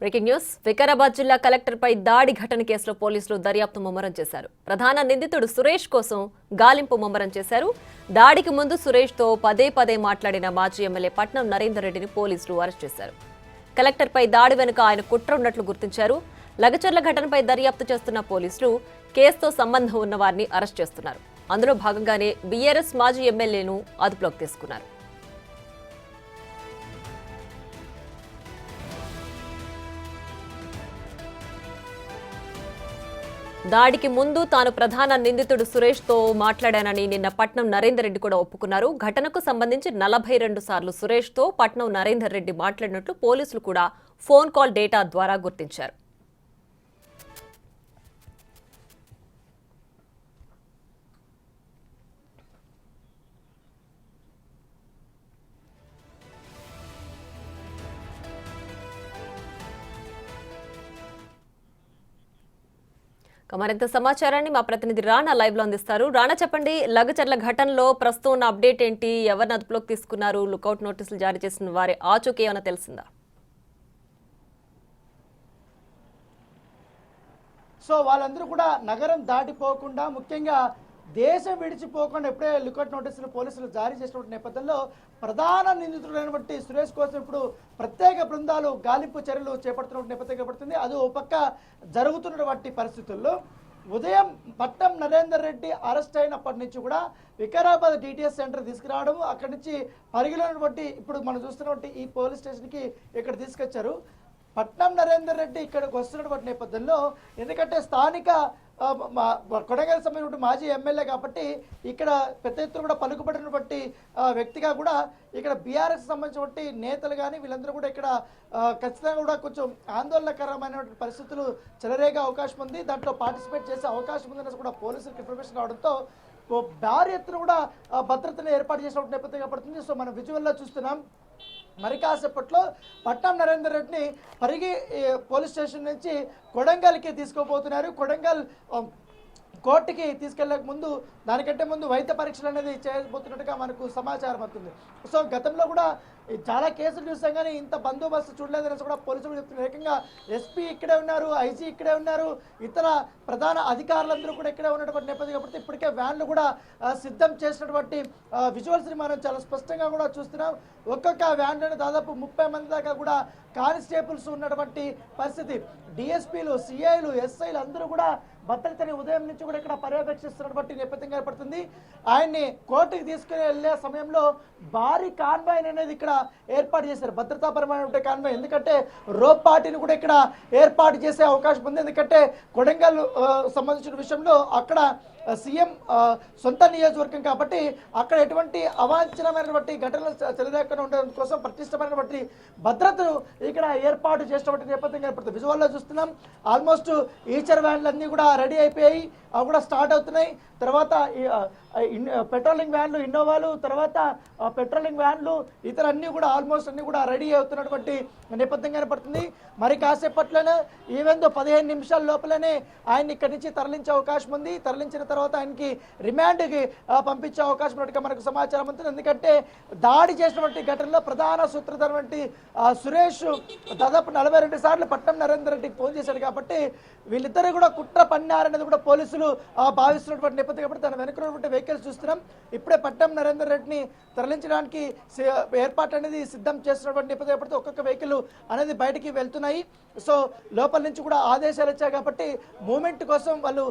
Breaking news. Vikarabad జిల్లా కలెక్టర్పై దాడి ఘటన కేసులో పోలీసులు దర్యాప్తు ముమ్మరం చేశారు. ప్రధాన నిందితుడు సురేష్ కోసం గాలింపు ముమ్మరం చేశారు. దాడికి ముందు సురేష్తో పదే పదే మాట్లాడిన మాజీ ఎమ్మెల్యే పట్నం నరేందర్ రెడ్డిని పోలీసులు అరెస్ట్ చేశారు. కలెక్టర్పై దాడి వెనుక ఆయన కుట్ర ఉన్నట్లు గుర్తించారు. లగచర్ల ఘటనపై దర్యాప్తు చేస్తున్న పోలీసులు కేసుతో సంబంధం ఉన్న వారిని అరెస్ట్ చేస్తున్నారు. అందులో భాగంగానే బీఆర్ఎస్ మాజీ ఎమ్మెల్యేను అదుపులోకి తీసుకున్నారు. దాడికి ముందు తాను ప్రధాన నిందితుడు సురేష్తో మాట్లాడానని నిన్న పట్నం నరేందర్ రెడ్డి కూడా ఒప్పుకున్నారు. ఘటనకు సంబంధించి 42 సార్లు సురేష్తో పట్నం నరేందర్ రెడ్డి మాట్లాడినట్లు పోలీసులు కూడా ఫోన్ కాల్ డేటా ద్వారా గుర్తించారు. మరింత సమాచారాన్ని మా ప్రతినిధి రాణా లైవ్ లో అందిస్తారు. రాణా, చెప్పండి, లగచర్ల ఘటనలో ప్రస్తుతం ఉన్న అప్డేట్ ఏంటి? ఎవరిని అదుపులోకి తీసుకున్నారు? లుకౌట్ నోటీసులు జారీ చేసిన వారి ఆచూకీ ఏమైనా తెలిసిందా? సో వాళ్ళందరూ కూడా నగరం దాటిపోకుండా, ముఖ్యంగా దేశం విడిచిపోకుండా ఎప్పుడే లుకౌట్ నోటీసులు పోలీసులు జారీ చేసినటువంటి నేపథ్యంలో ప్రధాన నిందితుడైనటువంటి సురేష్ కోసం ఇప్పుడు ప్రత్యేక బృందాలు గాలింపు చర్యలు చేపడుతున్న నేపథ్యం కనబడుతుంది. అది ఒక పక్క జరుగుతున్నటువంటి పరిస్థితుల్లో ఉదయం పట్నం నరేందర్ రెడ్డి అరెస్ట్ అయినప్పటి నుంచి కూడా వికారాబాద్ డిటిఎస్ సెంటర్ తీసుకురావడం, అక్కడి నుంచి పరిగిలోనటువంటి ఇప్పుడు మనం చూస్తున్నటువంటి ఈ పోలీస్ స్టేషన్కి ఇక్కడ తీసుకొచ్చారు. పట్నం నరేందర్ రెడ్డి ఇక్కడికి వస్తున్నటువంటి నేపథ్యంలో, ఎందుకంటే స్థానిక కొడంగల్ సంబంధించిన మాజీ ఎమ్మెల్యే కాబట్టి ఇక్కడ పెద్ద ఎత్తున కూడా పలుకుబడినటువంటి వ్యక్తిగా కూడా ఇక్కడ బీఆర్ఎస్ సంబంధించినటువంటి నేతలు కానీ వీళ్ళందరూ కూడా ఇక్కడ ఖచ్చితంగా కూడా కొంచెం ఆందోళనకరమైనటువంటి పరిస్థితులు చెలరేగే అవకాశం ఉంది. దాంట్లో పార్టిసిపేట్ చేసే అవకాశం ఉందని కూడా పోలీసులకు ఇన్ఫర్మేషన్ రావడంతో భారీ ఎత్తున కూడా భద్రతను ఏర్పాటు చేసినటువంటి నేపథ్యంగా పడుతుంది. సో మనం విజువల్లో చూస్తున్నాం. మరి కాసేపట్లో పట్నం నరేందర్ రెడ్డిని పరిగి పోలీస్ స్టేషన్ నుంచి కొడంగల్కి తీసుకోబోతున్నారు. కొడంగల్ కోర్టుకి తీసుకెళ్లక ముందు, దానికంటే ముందు వైద్య పరీక్షలు అనేది చేయబోతున్నట్టుగా మనకు సమాచారం అవుతుంది. సో గతంలో కూడా చాలా కేసులు చూసాం కానీ ఇంత బందోబస్తు చూడలేదని కూడా పోలీసులు చెప్తున్నారు. ఏకంగా ఎస్పీ ఇక్కడే ఉన్నారు, ఐజీ ఇక్కడే ఉన్నారు, ఇతర ప్రధాన అధికారులందరూ కూడా ఇక్కడే ఉన్నటువంటి నేపథ్యం కాబట్టి ఇప్పటికే వ్యాన్లు కూడా సిద్ధం చేసినటువంటి విజువల్స్ని మనం చాలా స్పష్టంగా కూడా చూస్తున్నాం. ఒక్కొక్క వ్యాన్లను దాదాపు 30 మంది దాకా కూడా కానిస్టేబుల్స్ ఉన్నటువంటి పరిస్థితి. డిఎస్పీలు, సిఐలు, ఎస్ఐలు అందరూ కూడా భద్రతని ఉదయం నుంచి కూడా ఇక్కడ పర్యవేక్షిస్తున్నటువంటి నేపథ్యం ఏర్పడుతుంది. ఆయన్ని కోర్టుకి తీసుకుని వెళ్ళే సమయంలో భారీ కాన్వాయ్ అనేది ఇక్కడ ఏర్పాటు చేశారు, భద్రతాపరమైన కాన్వాయ్. ఎందుకంటే రోప్ పార్టీని కూడా ఇక్కడ ఏర్పాటు చేసే అవకాశం ఉంది. ఎందుకంటే కొడంగల్ సంబంధించిన విషయంలో అక్కడ సీఎం సొంత నియోజకవర్గం కాబట్టి అక్కడ ఎటువంటి అవాంఛనమైనటువంటి ఘటనలు చెలరేకుండా ఉండడం కోసం పటిష్టమైనటువంటి భద్రతను ఇక్కడ ఏర్పాటు చేసినటువంటి నేపథ్యం ఏర్పడుతుంది. విజువల్లో చూస్తున్నాం. ఆల్మోస్ట్ ఈచర్ వ్యాన్లు అన్నీ కూడా రెడీ అయిపోయాయి, అవి కూడా స్టార్ట్ అవుతున్నాయి. తర్వాత పెట్రోలింగ్ వ్యాన్లు, ఇన్నోవాలు, తర్వాత పెట్రోలింగ్ వ్యాన్లు, ఇతర అన్నీ కూడా ఆల్మోస్ట్ అన్నీ కూడా రెడీ అవుతున్నటువంటి నేపథ్యం కనపడుతుంది. మరి కాసేపట్లోనే ఈవెందో 15 నిమిషాల లోపలనే ఆయన్ని ఇక్కడి నుంచి తరలించే అవకాశం ఉంది. తరలించిన తర్వాత ఆయనకి రిమాండ్కి పంపించే అవకాశం ఉన్నట్టుగా మనకు సమాచారం ఉంటుంది. ఎందుకంటే దాడి చేసినటువంటి ఘటనలో ప్రధాన సూత్రధారి సురేష్ దాదాపు 42 సార్లు పట్నం నరేందర్ రెడ్డికి ఫోన్ చేశాడు కాబట్టి వీళ్ళిద్దరూ కూడా కుట్ర పన్నారనేది కూడా పోలీసులు భావిస్తున్నటువంటి నేపథ్యం కాబట్టి తన వెనుకున్నటువంటి వెహికల్స్ చూస్తున్నాం. ఇప్పుడే పట్నం నరేందర్ రెడ్డిని తరలించడానికి ఏర్పాటు అనేది సిద్ధం చేస్తున్నటువంటి నేపథ్యం పడితే ఒక్కొక్క వెహికల్ అనేది బయటికి వెళ్తున్నాయి. సో లోపల నుంచి కూడా ఆదేశాలు వచ్చాయి కాబట్టి మూమెంట్ కోసం వాళ్ళు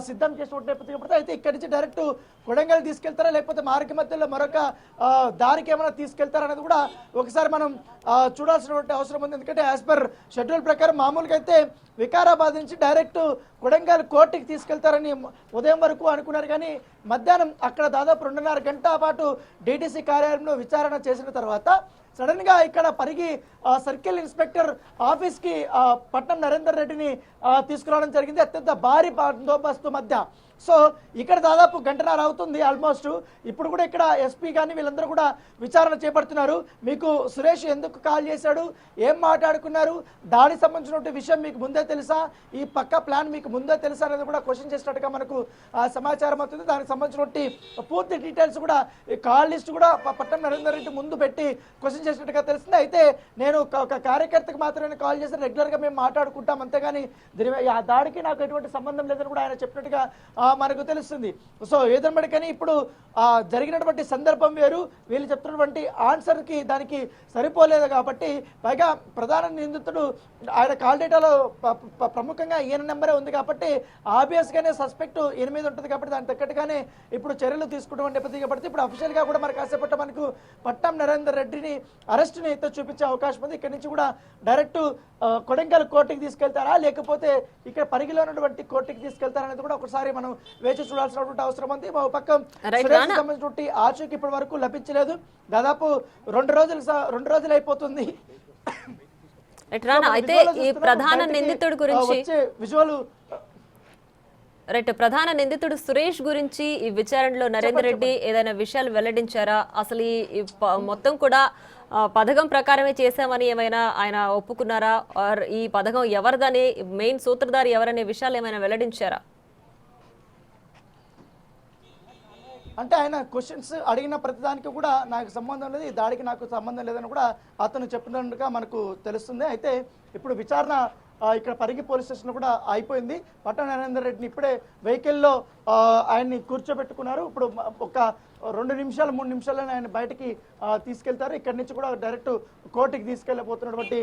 సిద్ధం చేసినటువంటి నేపథ్యం పడితే అయితే ఇక్కడి నుంచి డైరెక్ట్ కొడంగల్ తీసుకెళ్తారా లేకపోతే మార్గ మధ్యలో మరొక దారికి ఏమైనా తీసుకెళ్తారా అనేది కూడా ఒకసారి మనం చూడాల్సినటువంటి అవసరం ఉంది. ఎందుకంటే యాజ్ పర్ షెడ్యూల్ ప్రకారం మామూలుగా అయితే వికారాబాద్ నుంచి డైరెక్ట్ కొడంగల్ కోర్టుకి తీసుకెళ్తారని ఉదయం వరకు అనుకున్నారు. కానీ మధ్యాహ్నం అక్కడ దాదాపు 2.5 గంటల పాటు డీటీసీ కార్యాలయంలో విచారణ చేసిన తర్వాత సడన్ గా ఇక్కడ పరిగి సర్కిల్ ఇన్స్పెక్టర్ ఆఫీస్ కి పట్నం నరేందర్ రెడ్డిని తీసుకురావడం జరిగింది, అత్యంత భారీ బందోబస్తు మధ్య. సో ఇక్కడ దాదాపు 1.5 గంటల అవుతుంది. అవుతుంది ఆల్మోస్ట్. ఇప్పుడు కూడా ఇక్కడ ఎస్పీ కానీ వీళ్ళందరూ కూడా విచారణ చేపడుతున్నారు. మీకు సురేష్ ఎందుకు కాల్ చేశాడు, ఏం మాట్లాడుకున్నారు, దాడికి సంబంధించిన విషయం మీకు ముందే తెలుసా, ఈ పక్క ప్లాన్ మీకు ముందే తెలుసా అనేది కూడా క్వశ్చన్ చేసినట్టుగా మనకు సమాచారం అవుతుంది. దానికి సంబంధించినటువంటి పూర్తి డీటెయిల్స్ కూడా కాల్ లిస్ట్ కూడా పట్టం నరేందర్ రెడ్డి ముందు పెట్టి క్వశ్చన్ చేసినట్టుగా తెలుస్తుంది. అయితే నేను ఒక కార్యకర్తకు మాత్రమే కాల్ చేసి రెగ్యులర్గా మేము మాట్లాడుకుంటాం, అంతేగాని ఆ దాడికి నాకు ఎటువంటి సంబంధం లేదని కూడా ఆయన చెప్పినట్టుగా మనకు తెలుస్తుంది. సో ఏదన్నప్పటికీ ఇప్పుడు జరిగినటువంటి సందర్భం వేరు, వీళ్ళు చెప్తున్నటువంటి ఆన్సర్కి దానికి సరిపోలేదు కాబట్టి, పైగా ప్రధాన నిందితుడు ఆయన కాల్ డేటాలో ప్రముఖంగా ఈయన నెంబరే ఉంది కాబట్టి ఆబ్వియస్గానే సస్పెక్ట్ ఈయన మీద ఉంటుంది కాబట్టి దానికి తగ్గట్టుగానే ఇప్పుడు చర్యలు తీసుకుంటామని నేపథ్యం కాబట్టి ఇప్పుడు అఫీషియల్గా కూడా మరి కాసేపట్ల మనకు పట్టం నరేందర్ రెడ్డిని అరెస్ట్ని అయితే చూపించే అవకాశం ఉంది. ఇక్కడి నుంచి కూడా డైరెక్ట్ కొడంగల్ కోర్టుకి తీసుకెళ్తారా లేకపోతే ఇక్కడ పరిగిలో ఉన్నటువంటి కోర్టుకి తీసుకెళ్తారా అనేది కూడా ఒకసారి మనం వేచి చూడాల్సినటువంటి అవసరం ఉంది. పక్క సంబంధించినటువంటి ఆచూకీ ఇప్పటి వరకు లభించలేదు. దాదాపు 2 రోజులు అయిపోతుంది. అయితే ఈ ప్రధాన నిందితుడి గురించి విజువల్ రైట్, ప్రధాన నిందితుడు సురేష్ గురించి ఈ విచారణలో నరేందర్ రెడ్డి ఏదైనా విషయాలు వెల్లడించారా, అసలు ఈ మొత్తం కూడా పథకం ప్రకారమే చేశామని ఏమైనా ఆయన ఒప్పుకున్నారా, ఆర్ ఈ పథకం ఎవరిదని, మెయిన్ సూత్రధారి ఎవరనే విషయాలు ఏమైనా వెల్లడించారా? అంటే ఆయన క్వశ్చన్స్ అడిగిన ప్రతిదానికి కూడా నాకు సంబంధం లేదు, ఈ దాడికి నాకు సంబంధం లేదని కూడా అతను చెప్పినట్టుగా మనకు తెలుస్తుంది. అయితే ఇప్పుడు విచారణ ఇక్కడ పరిగి పోలీస్ స్టేషన్ కూడా అయిపోయింది. పట్టణ నరేందర్ రెడ్డిని ఇప్పుడే వెహికల్లో ఆయన్ని కూర్చోబెట్టుకున్నారు. ఇప్పుడు ఒక 2 నిమిషాలు 3 నిమిషాల్లోనే ఆయన బయటికి తీసుకెళ్తారు. ఇక్కడి నుంచి కూడా డైరెక్ట్ కోర్టుకి తీసుకెళ్ళబోతున్నటువంటి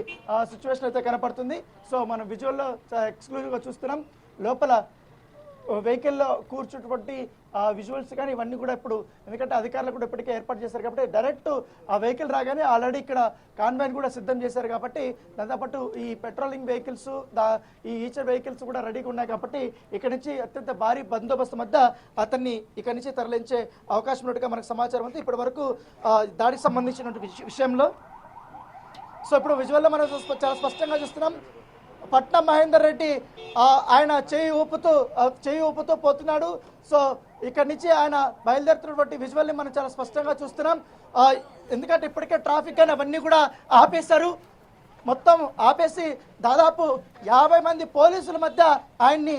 సిచ్యువేషన్ అయితే కనపడుతుంది. సో మనం విజువల్లో ఎక్స్క్లూజివ్గా చూస్తున్నాం. లోపల వెహికల్లో కూర్చున్నటువంటి విజువల్స్ కానీ ఇవన్నీ కూడా ఇప్పుడు, ఎందుకంటే అధికారులు కూడా ఇప్పటికే ఏర్పాటు చేశారు కాబట్టి డైరెక్ట్ ఆ వెహికల్ రాగానే ఆల్రెడీ ఇక్కడ కాన్వాయ్ని కూడా సిద్ధం చేశారు కాబట్టి దాంతోపాటు ఈ పెట్రోలింగ్ వెహికల్స్ ఈ ఈచర్ వెహికల్స్ కూడా రెడీగా ఉన్నాయి కాబట్టి ఇక్కడ నుంచి అత్యంత భారీ బందోబస్తు మధ్య అతన్ని ఇక్కడ నుంచి తరలించే అవకాశం ఉన్నట్టుగా మనకు సమాచారం ఉంది. ఇప్పటి వరకు దాడికి సంబంధించినటువంటి విషయంలో సో ఇప్పుడు విజువల్లో మనం చాలా స్పష్టంగా చూస్తున్నాం. పట్నం మహేందర్ రెడ్డి ఆయన చేయి ఊపుతూ పోతున్నాడు. సో ఇక్కడి నుంచి ఆయన బయలుదేరుతున్నటువంటి విజువల్ని మనం చాలా స్పష్టంగా చూస్తున్నాం. ఎందుకంటే ఇప్పటికే ట్రాఫిక్ అని అవన్నీ కూడా ఆపేశారు. మొత్తం ఆపేసి దాదాపు 50 మంది పోలీసుల మధ్య ఆయన్ని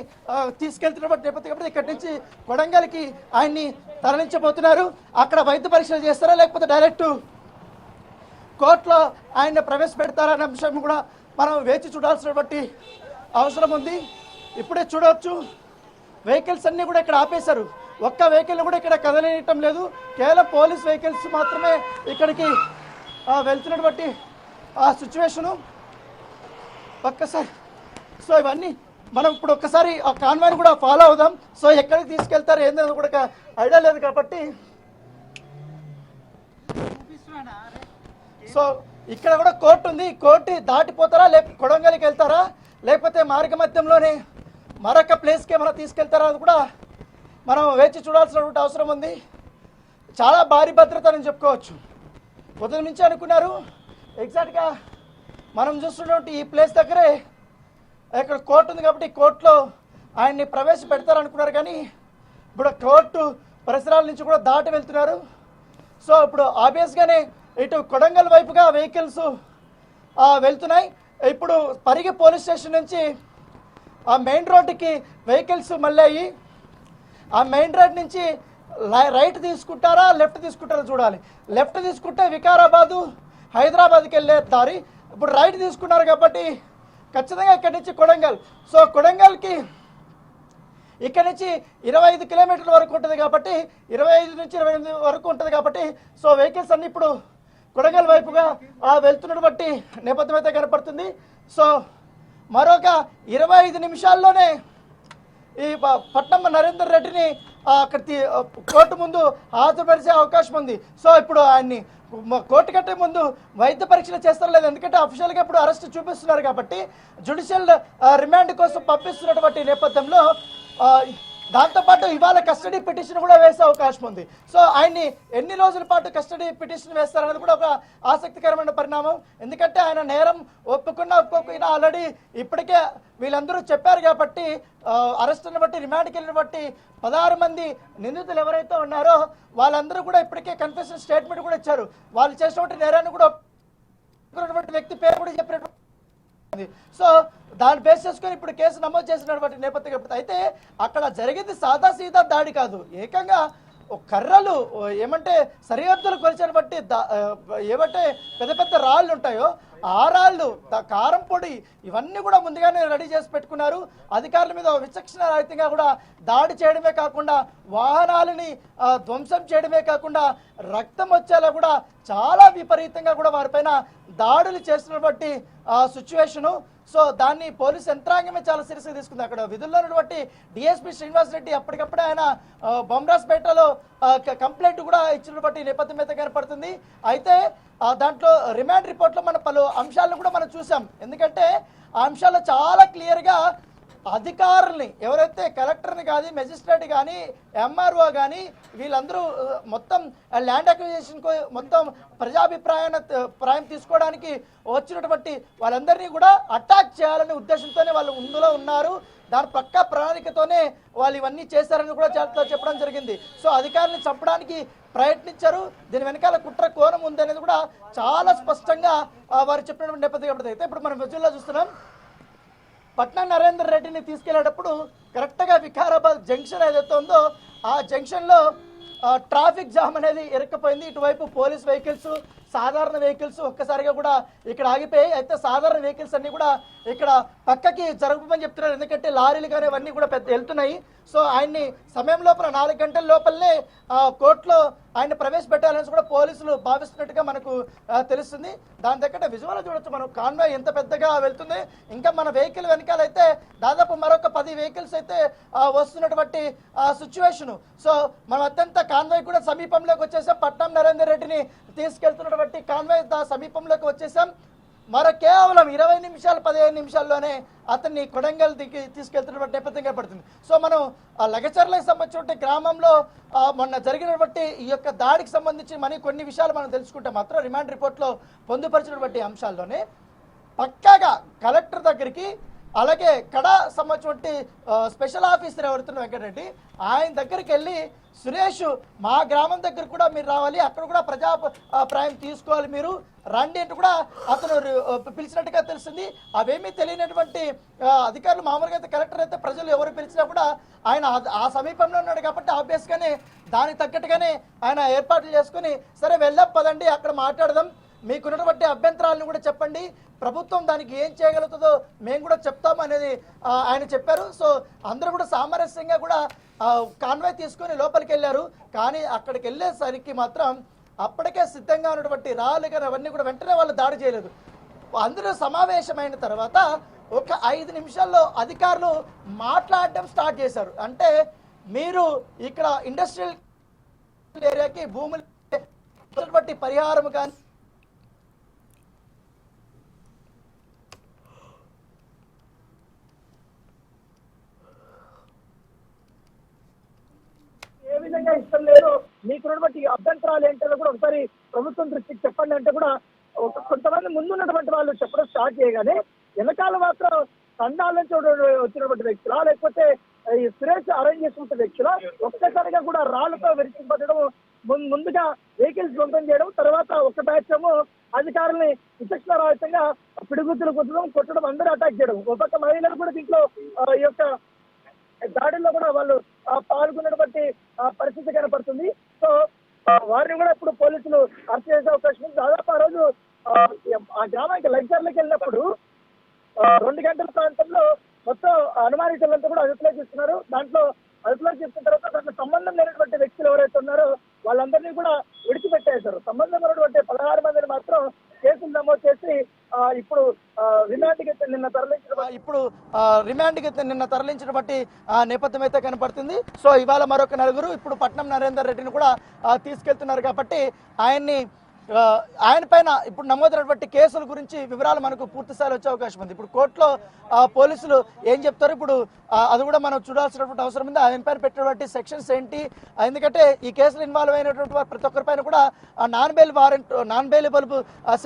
తీసుకెళ్తున్నటువంటి నేపథ్యం కాబట్టి ఇక్కడి నుంచి కొడంగల్కి ఆయన్ని తరలించబోతున్నారు. అక్కడ వైద్య పరీక్షలు చేస్తారా లేకపోతే డైరెక్ట్ కోర్టులో ఆయన ప్రవేశపెడతారనే అంశం కూడా మనం వేచి చూడాల్సినటువంటి అవసరం ఉంది. ఇప్పుడే చూడవచ్చు వెహికల్స్ అన్నీ కూడా ఇక్కడ ఆపేశారు. ఒక్క వెహికల్ కూడా ఇక్కడ కదలనియటం లేదు. కేవలం పోలీస్ వెహికల్స్ మాత్రమే ఇక్కడికి వెళ్తున్నటువంటి సిచ్యువేషను ఒక్కసారి. సో ఇవన్నీ మనం ఇప్పుడు ఒక్కసారి ఆ కాన్వాయ్ని కూడా ఫాలో అవుదాం. సో ఎక్కడికి తీసుకెళ్తారు ఏంటో కూడా ఐడియా లేదు కాబట్టి సో ఇక్కడ కూడా కోర్టు ఉంది. కోర్టు దాటిపోతారా లేకపోతే కొడంగల్కి వెళ్తారా లేకపోతే మార్గ మధ్యంలోనే మరొక ప్లేస్కి ఏమైనా తీసుకెళ్తారా అది కూడా మనం వేచి చూడాల్సినటువంటి అవసరం ఉంది. చాలా భారీ భద్రత అని చెప్పుకోవచ్చు. ఉదయం నుంచి అనుకున్నారు ఎగ్జాక్ట్గా మనం చూస్తున్నటువంటి ఈ ప్లేస్ దగ్గరే ఇక్కడ కోర్టు ఉంది కాబట్టి కోర్టులో ఆయన్ని ప్రవేశపెడతారనుకున్నారు కానీ ఇప్పుడు కోర్టు పరిసరాల నుంచి కూడా దాటి వెళ్తున్నారు. సో ఇప్పుడు ఆబ్వియస్గానే ఇటు కొడంగల్ వైపుగా వెహికల్స్ వెళ్తున్నాయి. ఇప్పుడు పరిగి పోలీస్ స్టేషన్ నుంచి ఆ మెయిన్ రోడ్డుకి వెహికల్స్ మళ్ళీ ఆ మెయిన్ రోడ్ నుంచి రైట్ తీసుకుంటారా లెఫ్ట్ తీసుకుంటారా చూడాలి. లెఫ్ట్ తీసుకుంటే వికారాబాదు హైదరాబాద్కి వెళ్ళే దారి. ఇప్పుడు రైట్ తీసుకున్నారు కాబట్టి ఖచ్చితంగా ఇక్కడి నుంచి కొడంగల్. సో కొడంగల్కి ఇక్కడ నుంచి 25 కిలోమీటర్ల వరకు ఉంటుంది కాబట్టి 25 నుంచి 28 వరకు ఉంటుంది కాబట్టి సో వెహికల్స్ అన్ని ఇప్పుడు కొడంగల్ వైపుగా వెళ్తున్నటువంటి నేపథ్యం అయితే కనపడుతుంది. సో మరొక 25 నిమిషాల్లోనే ఈ పట్నం నరేందర్ రెడ్డిని అక్కడ కోర్టు ముందు హాజరుపరిచే అవకాశం ఉంది. సో ఇప్పుడు ఆయన్ని కోర్టు కట్టే ముందు వైద్య పరీక్షలు చేస్తారు లేదు, ఎందుకంటే అఫీషియల్గా ఇప్పుడు అరెస్ట్ చూపిస్తున్నారు కాబట్టి జ్యుడిషియల్ రిమాండ్ కోసం పంపిస్తున్నటువంటి నేపథ్యంలో దాంతోపాటు ఇవాళ కస్టడీ పిటిషన్ కూడా వేసే అవకాశం ఉంది. సో ఆయన్ని ఎన్ని రోజుల పాటు కస్టడీ పిటిషన్ వేస్తారనేది కూడా ఒక ఆసక్తికరమైన పరిణామం. ఎందుకంటే ఆయన నేరం ఒప్పుకోకపోయినా ఆల్రెడీ ఇప్పటికే వీళ్ళందరూ చెప్పారు కాబట్టి అరెస్టును బట్టి రిమాండ్కి వెళ్ళిన బట్టి 16 మంది నిందితులు ఎవరైతే ఉన్నారో వాళ్ళందరూ కూడా ఇప్పటికే కన్ఫెషన్ స్టేట్మెంట్ కూడా ఇచ్చారు. వాళ్ళు చేసినటువంటి నేరాన్ని కూడా వ్యక్తి పేరు కూడా చెప్పినటువంటి. సో దాన్ని బేస్ చేసుకొని ఇప్పుడు కేసు నమోదు చేసినటువంటి నేపథ్యం. అయితే అక్కడ జరిగింది సాదా సీదా దాడి కాదు, ఏకంగా కర్రలు ఏమంటే సరిహద్దులు కొలిచినటువంటి ఏమంటే పెద్ద పెద్ద రాళ్ళు ఉంటాయో ఆ రాళ్ళు, కారం పొడి ఇవన్నీ కూడా ముందుగానే రెడీ చేసి పెట్టుకున్నారు. అధికారుల మీద విచక్షణ రహితంగా కూడా దాడి చేయడమే కాకుండా వాహనాలని ధ్వంసం చేయడమే కాకుండా రక్తం వచ్చేలా కూడా చాలా విపరీతంగా కూడా వారిపైన దాడులు చేసినటువంటి సిచ్యువేషను. సో దాన్ని పోలీసు యంత్రాంగమే చాలా సీరియస్గా తీసుకుంది. అక్కడ విధుల్లో ఉన్నటువంటి డిఎస్పీ శ్రీనివాస్ రెడ్డి అప్పటికప్పుడే ఆయన బొమ్రాజ్పేటలో కంప్లైంట్ కూడా ఇచ్చినటువంటి నేపథ్యం అయితే కనపడుతుంది. అయితే దాంట్లో రిమాండ్ రిపోర్ట్లో మన పలు అంశాలను కూడా మనం చూసాం. ఎందుకంటే ఆ అంశాల్లో చాలా క్లియర్గా అధికారుల్ని ఎవరైతే కలెక్టర్ని కానీ మెజిస్ట్రేట్ కానీ ఎంఆర్ఓ కానీ వీళ్ళందరూ మొత్తం ల్యాండ్ అక్విజిషన్కు మొత్తం ప్రజాభిప్రాయం తీసుకోవడానికి వచ్చినటువంటి వాళ్ళందరినీ కూడా అటాక్ చేయాలనే ఉద్దేశంతోనే వాళ్ళు ముందులో ఉన్నారు. దాని పక్కా ప్రణాళికతోనే వాళ్ళు ఇవన్నీ చేశారని కూడా చెప్పడం జరిగింది. సో అధికారులను చంపడానికి ప్రయత్నించారు, దీని వెనకాల కుట్ర కోణం ఉందనేది కూడా చాలా స్పష్టంగా వారు చెప్పినటువంటి నేపథ్యం. అయితే ఇప్పుడు మనం విజువల్లో చూస్తున్నాం, పట్నం నరేందర్ రెడ్డిని తీసుకెళ్లేటప్పుడు కరెక్ట్గా వికారాబాద్ జంక్షన్ ఏదైతే ఉందో ఆ జంక్షన్లో ట్రాఫిక్ జామ్ అనేది ఇరుక్కుపోయింది. ఇటువైపు పోలీస్ వెహికల్స్, సాధారణ వెహికల్స్ ఒక్కసారిగా కూడా ఇక్కడ ఆగిపోయాయి. అయితే సాధారణ వెహికల్స్ అన్ని కూడా ఇక్కడ పక్కకి జరగమని చెప్తున్నారు, ఎందుకంటే లారీలు కానీ అవన్నీ కూడా పెద్ద వెళ్తున్నాయి. సో ఆయన్ని సమయం లోపల 4 గంటల లోపలనే కోర్టులో ఆయన ప్రవేశపెట్టాలని కూడా పోలీసులు భావిస్తున్నట్టుగా మనకు తెలుస్తుంది. దాని దగ్గర విజువల్ చూడొచ్చు మనం, కాన్వాయ్ ఎంత పెద్దగా వెళ్తుంది. ఇంకా మన వెహికల్ వెనకాలైతే దాదాపు మరొక 10 వెహికల్స్ అయితే వస్తున్నటువంటి సిచ్యువేషను. సో మనం అత్యంత కాన్వాయ్ కూడా సమీపంలోకి వచ్చేసాం. పట్నం నరేందర్ రెడ్డిని తీసుకెళ్తున్నటువంటి కాన్వాయ్ సమీపంలోకి వచ్చేసాం. మరో కేవలం 20 నిమిషాలు 15 నిమిషాల్లోనే అతన్ని కొడంగల్ దిగి తీసుకెళ్తున్నటువంటి నేపథ్యం కనపడుతుంది. సో మనం లగచర్లకు సంబంధించిన గ్రామంలో మొన్న జరిగినటువంటి ఈ యొక్క దాడికి సంబంధించి కొన్ని విషయాలు మనం తెలుసుకుంటే మాత్రం రిమాండ్ రిపోర్ట్లో పొందుపరిచినటువంటి అంశాల్లోనే పక్కాగా కలెక్టర్ దగ్గరికి, అలాగే కడా సంబంధించినటువంటి స్పెషల్ ఆఫీసర్ ఎవరుతున్న వెంకటరెడ్డి ఆయన దగ్గరికి వెళ్ళి, సురేష్ మా గ్రామం దగ్గర కూడా మీరు రావాలి, అక్కడ కూడా ప్రజాభిప్రాయం తీసుకోవాలి, మీరు రండి అంటూ కూడా అతను పిలిచినట్టుగా తెలిసింది. అవేమీ తెలియనటువంటి అధికారులు, మామూలుగా అయితే కలెక్టర్ అయితే ప్రజలు ఎవరు పిలిచినా కూడా ఆయన ఆ సమీపంలో ఉన్నాడు కాబట్టి ఆబ్వియస్గానే దానికి తగ్గట్టుగానే ఆయన ఏర్పాట్లు చేసుకుని సరే వెళ్దాం పదండి అక్కడ మాట్లాడదాం, మీకున్నటువంటి అభ్యంతరాలను కూడా చెప్పండి, ప్రభుత్వం దానికి ఏం చేయగలుగుతుందో మేము కూడా చెప్తాము అనేది ఆయన చెప్పారు. సో అందరూ కూడా సామరస్యంగా కూడా కాన్వాయ్ తీసుకొని లోపలికి వెళ్ళారు. కానీ అక్కడికి వెళ్ళేసరికి మాత్రం అప్పటికే సిద్ధంగా ఉన్నటువంటి రాళ్ళు కానీ అవన్నీ కూడా వెంటనే వాళ్ళు దాడి చేయలేదు. అందరూ సమావేశమైన తర్వాత ఒక 5 నిమిషాల్లో అధికారులు మాట్లాడడం స్టార్ట్ చేశారు. అంటే మీరు ఇక్కడ ఇండస్ట్రియల్ ఏరియాకి భూములు బట్టి పరిహారం కానీ ఏ విధంగా ఇష్టం లేదు, మీకున్నటువంటి అభ్యంతరాలు ఏంటో కూడా ఒకసారి ప్రభుత్వం దృష్టికి చెప్పండి అంటే కూడా కొంతమంది ముందున్నటువంటి వాళ్ళు చెప్పడం స్టార్ట్ చేయగానే వెనకాల మాత్రం తండాల నుంచి వచ్చినటువంటి వ్యక్తులా లేకపోతే ఈ సురేష్ అరేంజ్ చేసినటువంటి వ్యక్తులా ఒక్కసారిగా కూడా రాళ్లతో విరిచిపట్టడం, ముందుగా వెహికల్స్ ధ్వంసం చేయడం, తర్వాత ఒక బ్యాచ్ ఏమో అధికారుల్ని విచక్షణ రహితంగా పిడుగుద్దులు కొట్టడం, అందరూ అటాక్ చేయడం. ఒక పక్క మహిళలు కూడా దీంట్లో ఈ యొక్క దాడుల్లో కూడా వాళ్ళు పాల్గొన్నటువంటి పరిస్థితి కనపడుతుంది. సో వారిని కూడా ఇప్పుడు పోలీసులు అరెస్ట్ చేసే అవకాశం ఉంది. దాదాపు ఆ రోజు ఆ గ్రామానికి లగ్జర్లకు వెళ్ళినప్పుడు 2 గంటల ప్రాంతంలో మొత్తం అనుమానితులంతా కూడా అదుపులో చేస్తున్నారు. దాంట్లో అదుపులో చేసిన తర్వాత దాంట్లో సంబంధం లేనటువంటి వ్యక్తులు ఎవరైతే ఉన్నారో వాళ్ళందరినీ కూడా విడిచిపెట్టేశారు. సంబంధం ఉన్నటువంటి 16 మందిని మాత్రం కేసులు నమోదు చేసి ఇప్పుడు రిమాండ్కి నిన్న తరలించినటువంటి నేపథ్యం అయితే కనపడుతుంది. సో ఇవాళ మరొక 4 ఇప్పుడు పట్నం నరేందర్ రెడ్డిని కూడా తీసుకెళ్తున్నారు కాబట్టి ఆయన్ని ఆ, ఆయన పైన ఇప్పుడు నమోదైనటువంటి కేసుల గురించి వివరాలు మనకు పూర్తి స్థాయిలో వచ్చే అవకాశం ఉంది. ఇప్పుడు కోర్టులో పోలీసులు ఏం చెప్తారు, ఇప్పుడు అది కూడా మనం చూడాల్సినటువంటి అవసరం ఉంది. ఆయన పైన పెట్టినటువంటి సెక్షన్స్ ఏంటి, ఎందుకంటే ఈ కేసులో ఇన్వాల్వ్ అయినటువంటి వారు ప్రతి ఒక్కరి పైన కూడా నాన్ బెయిలబుల్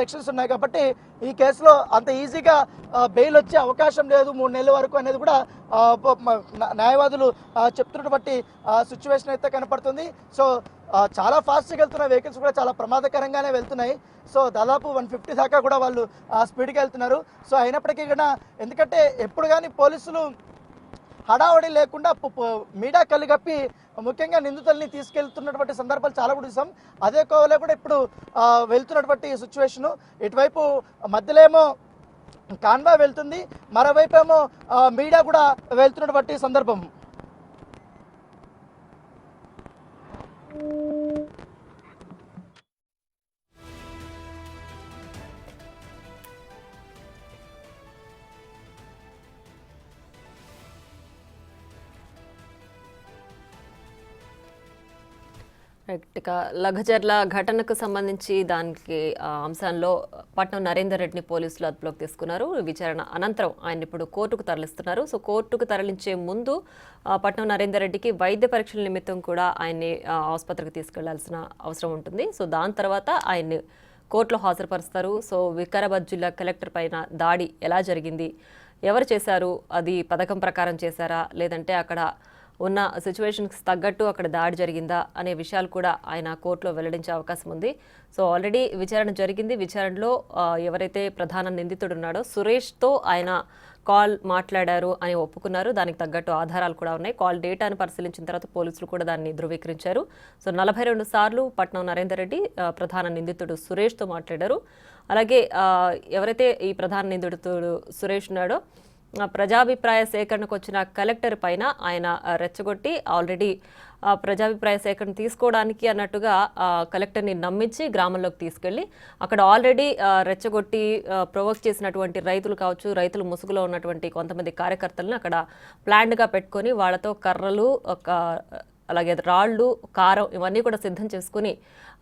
సెక్షన్స్ ఉన్నాయి కాబట్టి ఈ కేసులో అంత ఈజీగా బెయిల్ వచ్చే అవకాశం లేదు 3 నెలల వరకు అనేది కూడా న్యాయవాదులు చెప్తున్నటువంటి సిచ్యువేషన్ అయితే కనపడుతుంది. సో చాలా ఫాస్ట్గా వెళ్తున్న వెహికల్స్ కూడా చాలా ప్రమాదకరంగానే వెళ్తున్నాయి. సో దాదాపు 150 దాకా కూడా వాళ్ళు స్పీడ్గా వెళ్తున్నారు. సో అయినప్పటికీ కూడా ఎందుకంటే ఎప్పుడు కానీ పోలీసులు హడావడి లేకుండా మీడియా కళ్ళు కప్పి ముఖ్యంగా నిందితుల్ని తీసుకెళ్తున్నటువంటి సందర్భాలు చాలా కూడా చూసాం. అదే కోవలో కూడా ఇప్పుడు వెళ్తున్నటువంటి సిచ్యువేషను, ఇటువైపు మధ్యలో ఏమో కాన్వాయ్ వెళ్తుంది, మరోవైపు ఏమో మీడియా కూడా వెళ్తున్నటువంటి సందర్భం. ఇక లఘచర్ల ఘటనకు సంబంధించి దానికి అంశంలో పట్నం నరేందర్ రెడ్డిని పోలీసులు అదుపులోకి తీసుకున్నారు. విచారణ అనంతరం ఆయన ఇప్పుడు కోర్టుకు తరలిస్తున్నారు. సో కోర్టుకు తరలించే ముందు పట్నం నరేందర్ రెడ్డికి వైద్య పరీక్షల నిమిత్తం కూడా ఆయన్ని ఆసుపత్రికి తీసుకెళ్లాల్సిన అవసరం ఉంటుంది. సో దాని తర్వాత ఆయన్ని కోర్టులో హాజరుపరుస్తారు. సో వికారాబాద్ జిల్లా కలెక్టర్ పైన దాడి ఎలా జరిగింది, ఎవరు చేశారు, అది పథకం ప్రకారం చేశారా లేదంటే అక్కడ ఉన్న సిచ్యువేషన్కి తగ్గట్టు అక్కడ దాడి జరిగిందా అనే విషయాలు కూడా ఆయన కోర్టులో వెల్లడించే అవకాశం ఉంది. సో ఆల్రెడీ విచారణ జరిగింది. విచారణలో ఎవరైతే ప్రధాన నిందితుడు ఉన్నాడో సురేష్తో ఆయన కాల్ మాట్లాడారు అని ఒప్పుకున్నారు. దానికి తగ్గట్టు ఆధారాలు కూడా ఉన్నాయి. కాల్ డేటాను పరిశీలించిన తర్వాత పోలీసులు కూడా దాన్ని ధృవీకరించారు. సో 42 సార్లు పట్నం నరేందర్ రెడ్డి ప్రధాన నిందితుడు సురేష్తో మాట్లాడారు. అలాగే ఎవరైతే ఈ ప్రధాన నిందితుడు సురేష్ ఉన్నాడో ప్రజాభిప్రాయ సేకరణకు వచ్చిన కలెక్టర్ పైన ఆయన రెచ్చగొట్టి ఆల్రెడీ ప్రజాభిప్రాయ సేకరణ తీసుకోవడానికి అన్నట్టుగా కలెక్టర్ని నమ్మించి గ్రామంలోకి తీసుకెళ్ళి అక్కడ ఆల్రెడీ రెచ్చగొట్టి ప్రొవోక్ చేసినటువంటి రైతులు కావచ్చు, రైతులు ముసుగులో ఉన్నటువంటి కొంతమంది కార్యకర్తలను అక్కడ ప్లాన్డ్గా పెట్టుకొని వాళ్ళతో కర్రలు, అలాగే రాళ్ళు, కారం ఇవన్నీ కూడా సిద్ధం చేసుకుని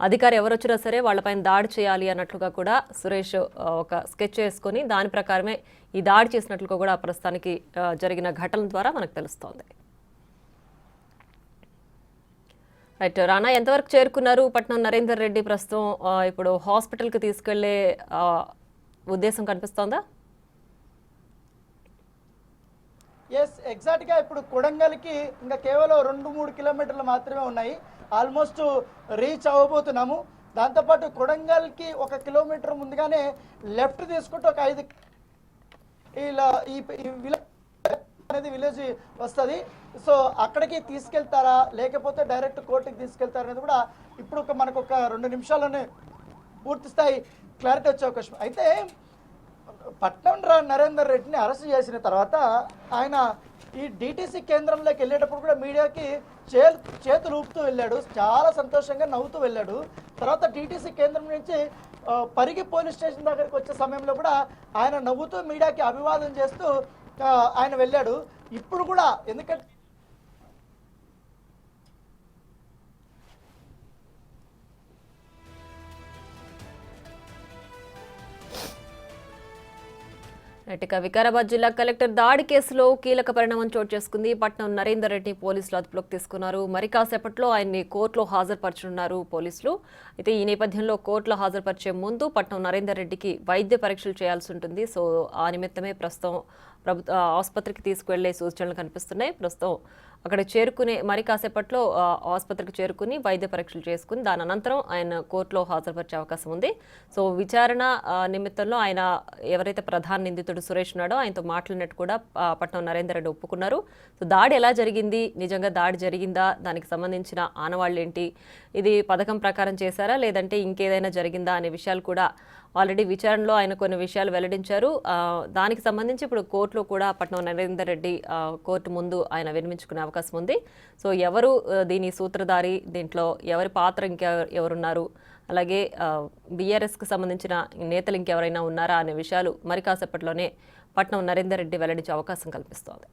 అధికారి ఎవరు వచ్చినా సరే వాళ్ళపైన దాడి చేయాలి అన్నట్లుగా కూడా సురేష్ ఒక స్కెచ్ వేసుకొని దాని ప్రకారమే ఈ దాడి చేసినట్లుగా కూడా ప్రస్తుతానికి జరిగిన ఘటన ద్వారా మనకు తెలుస్తోంది. రైట్ రానా, ఎంతవరకు చేరుకున్నారు పట్నం నరేందర్ రెడ్డి? ప్రస్తుతం ఇప్పుడు హాస్పిటల్కి తీసుకెళ్లే ఉద్దేశం కనిపిస్తోందా? ఎస్, ఎగ్జాక్ట్గా ఇప్పుడు కొడంగల్కి ఇంకా కేవలం 2-3 కిలోమీటర్లు మాత్రమే ఉన్నాయి. ఆల్మోస్ట్ రీచ్ అవ్వబోతున్నాము. దాంతోపాటు కొడంగల్కి 1 కిలోమీటర్ ముందుగానే లెఫ్ట్ తీసుకుంటే ఒక 5 ఇలా ఈ అనేది విలేజ్ వస్తుంది. సో అక్కడికి తీసుకెళ్తారా లేకపోతే డైరెక్ట్ కోర్టుకి తీసుకెళ్తారా అనేది కూడా ఇప్పుడు మనకు ఒక 2 నిమిషాల్లోనే పూర్తి స్థాయి క్లారిటీ వచ్చే అవకాశం. అయితే పట్నం నరేందర్ రెడ్డిని అరెస్ట్ చేసిన తర్వాత ఆయన ఈ డిటిసి కేంద్రంలోకి వెళ్ళేటప్పుడు కూడా మీడియాకి చేతులు ఊపుతూ వెళ్ళాడు, చాలా సంతోషంగా నవ్వుతూ వెళ్ళాడు. తర్వాత డిటిసి కేంద్రం నుంచి పరిగి పోలీస్ స్టేషన్ దగ్గరికి వచ్చే సమయంలో కూడా ఆయన నవ్వుతూ మీడియాకి అభివాదం చేస్తూ ఆయన వెళ్ళాడు. ఇప్పుడు కూడా ఎందుకంటే ఇక వికారాబాద్ జిల్లా కలెక్టర్ దాడి కేసులో కీలక పరిణామం చోటు చేసుకుంది. పట్నం నరేందర్ రెడ్డి పోలీసులు అదుపులోకి తీసుకున్నారు. మరి కాసేపట్లో ఆయన్ని కోర్టులో హాజరుపరచనున్నారు పోలీసులు. అయితే ఈ నేపథ్యంలో కోర్టులో హాజరుపరిచే ముందు పట్నం నరేందర్ రెడ్డికి వైద్య పరీక్షలు చేయాల్సి ఉంటుంది. సో ఆ నిమిత్తమే ప్రస్తుతం ఆసుపత్రికి తీసుకువెళ్లే సూచనలు కనిపిస్తున్నాయి. ప్రస్తుతం అక్కడ చేరుకునే మరి కాసేపట్లో ఆసుపత్రికి చేరుకుని వైద్య పరీక్షలు చేసుకుని దాని అనంతరం ఆయన కోర్టులో హాజరుపరిచే అవకాశం ఉంది. సో విచారణ నిమిత్తంలో ఆయన ఎవరైతే ప్రధాన నిందితుడు సురేష్ ఉన్నాడో ఆయనతో మాట్లాడినట్టు కూడా పట్నం నరేందర్ రెడ్డి ఒప్పుకున్నారు. సో దాడి ఎలా జరిగింది, నిజంగా దాడి జరిగిందా, దానికి సంబంధించిన ఆనవాళ్ళు ఏంటి, ఇది పథకం ప్రకారం చేశారా లేదంటే ఇంకేదైనా జరిగిందా అనే విషయాలు కూడా ఆల్రెడీ విచారణలో ఆయన కొన్ని విషయాలు వెల్లడించారు. దానికి సంబంధించి ఇప్పుడు కోర్టులో కూడా పట్నం నరేందర్ రెడ్డి కోర్టు ముందు ఆయన వినిపించుకునే అవకాశం ఉంది. సో ఎవరు దీని సూత్రధారి, దీంట్లో ఎవరి పాత్ర ఎవరున్నారు, అలాగే బీఆర్ఎస్కి సంబంధించిన నేతలు ఇంకెవరైనా ఉన్నారా అనే విషయాలు మరి కాసేపట్లోనే పట్నం నరేందర్ రెడ్డి వెల్లడించే అవకాశం కల్పిస్తోంది.